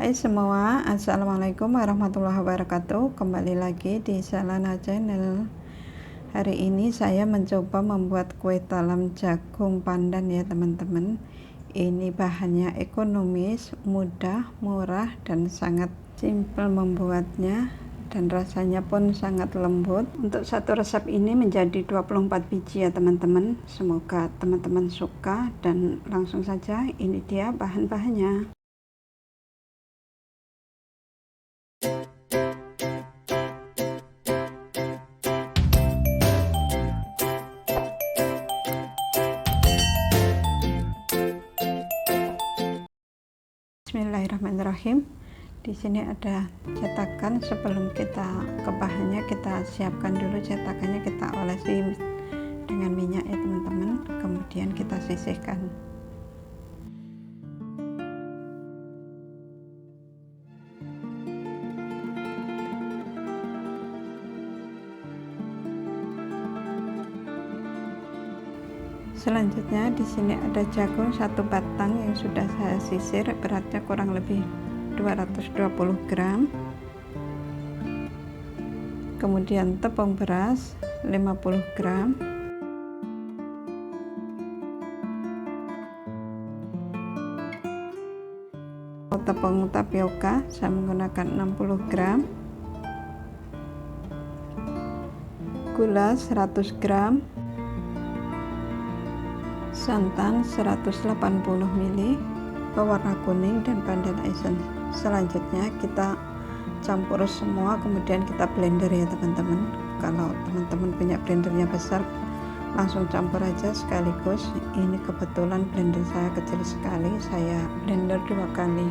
Hai semua, Assalamualaikum warahmatullahi wabarakatuh. Kembali lagi di Salana Channel. Hari ini saya mencoba membuat kue talam jagung pandan ya teman-teman. Ini bahannya ekonomis, mudah, murah, dan sangat simpel membuatnya, dan rasanya pun sangat lembut. Untuk satu resep ini menjadi 24 biji ya teman-teman. Semoga teman-teman suka, dan langsung saja ini dia bahan-bahannya. Bismillahirrahmanirrahim. Di sini ada cetakan. Sebelum kita ke bahannya, kita siapkan dulu cetakannya, kita olesi dengan minyak ya teman-teman. Kemudian kita sisihkan. Selanjutnya di sini ada jagung satu batang yang sudah saya sisir, beratnya kurang lebih 220 gram. Kemudian tepung beras 50 gram. Tepung tapioka saya menggunakan 60 gram. Gula 100 gram. Santan 180 ml, pewarna kuning, dan pandan essence. Selanjutnya kita campur semua, kemudian kita blender ya teman-teman. Kalau teman-teman punya blendernya besar, langsung campur aja sekaligus. Ini kebetulan blender saya kecil sekali, saya blender 2 kali.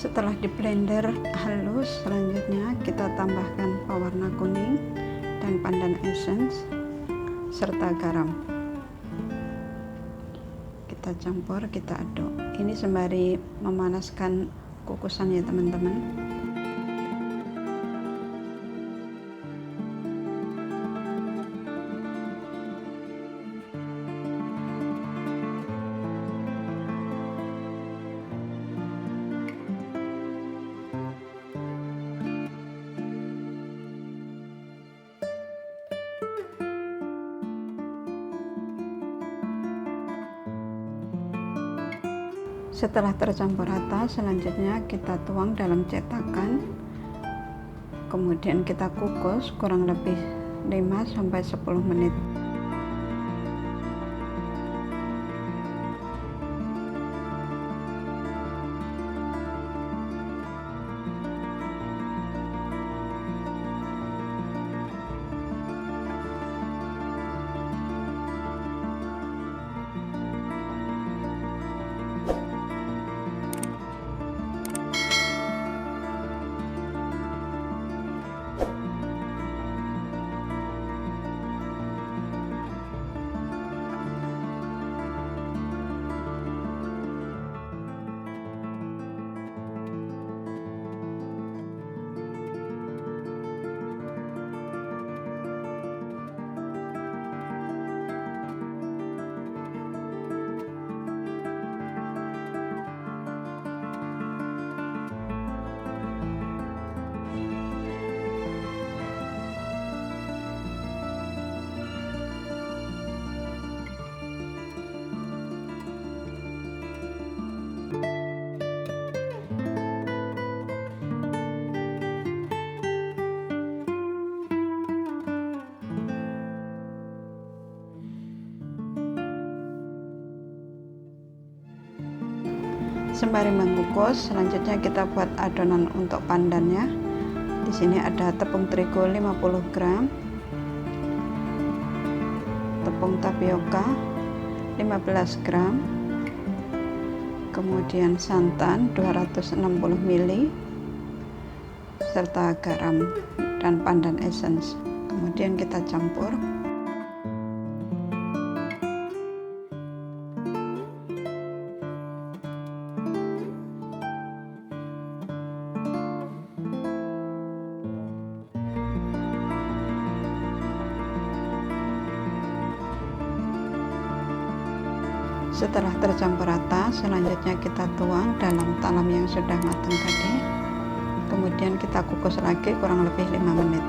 Setelah di blender halus, selanjutnya kita tambahkan pewarna kuning dan pandan essence serta garam. Kita campur, kita aduk. Ini sembari memanaskan kukusan ya teman-teman. Setelah tercampur rata, selanjutnya kita tuang dalam cetakan. Kemudian kita kukus kurang lebih 5-10 menit. Sembari mengukus, selanjutnya kita buat adonan untuk pandannya. Di sini ada tepung terigu 50 gram, tepung tapioka 15 gram, kemudian santan 260 ml, serta garam dan pandan essence. Kemudian kita campur. Setelah tercampur rata, selanjutnya kita tuang dalam talam yang sudah matang tadi. Kemudian kita kukus lagi kurang lebih 5 menit.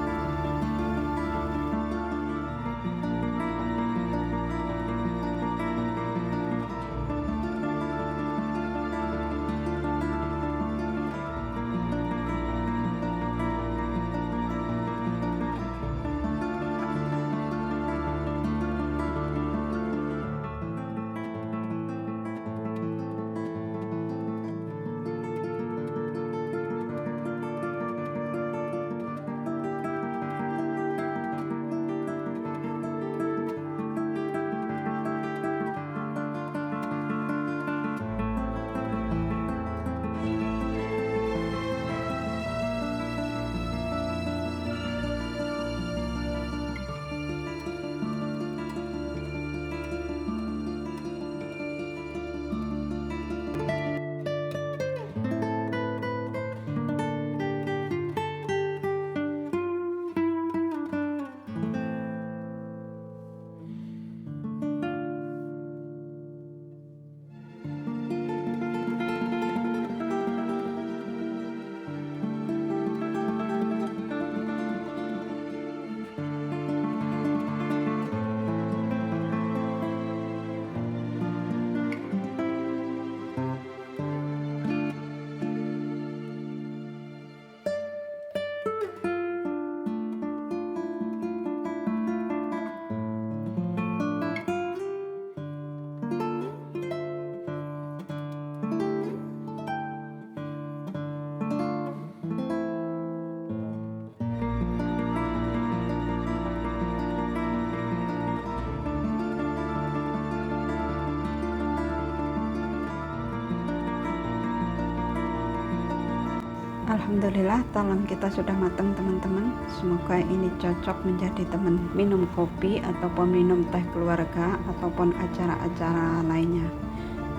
Alhamdulillah, talam kita sudah matang teman-teman. Semoga ini cocok menjadi teman minum kopi ataupun minum teh keluarga ataupun acara-acara lainnya.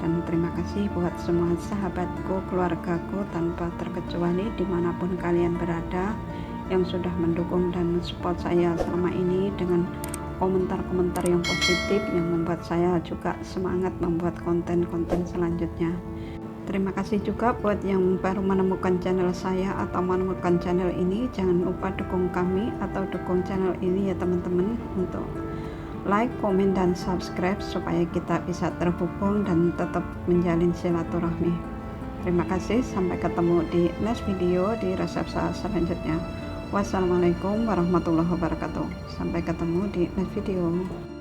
Dan terima kasih buat semua sahabatku, keluargaku tanpa terkecuali dimanapun kalian berada, yang sudah mendukung dan mensupport saya selama ini dengan komentar-komentar yang positif yang membuat saya juga semangat membuat konten-konten selanjutnya. Terima kasih juga buat yang baru menemukan channel saya atau menemukan channel ini. Jangan lupa dukung kami atau dukung channel ini ya teman-teman, untuk like, komen, dan subscribe supaya kita bisa terhubung dan tetap menjalin silaturahmi. Terima kasih, sampai ketemu di next video di resep saya selanjutnya. Wassalamualaikum warahmatullahi wabarakatuh. Sampai ketemu di next video.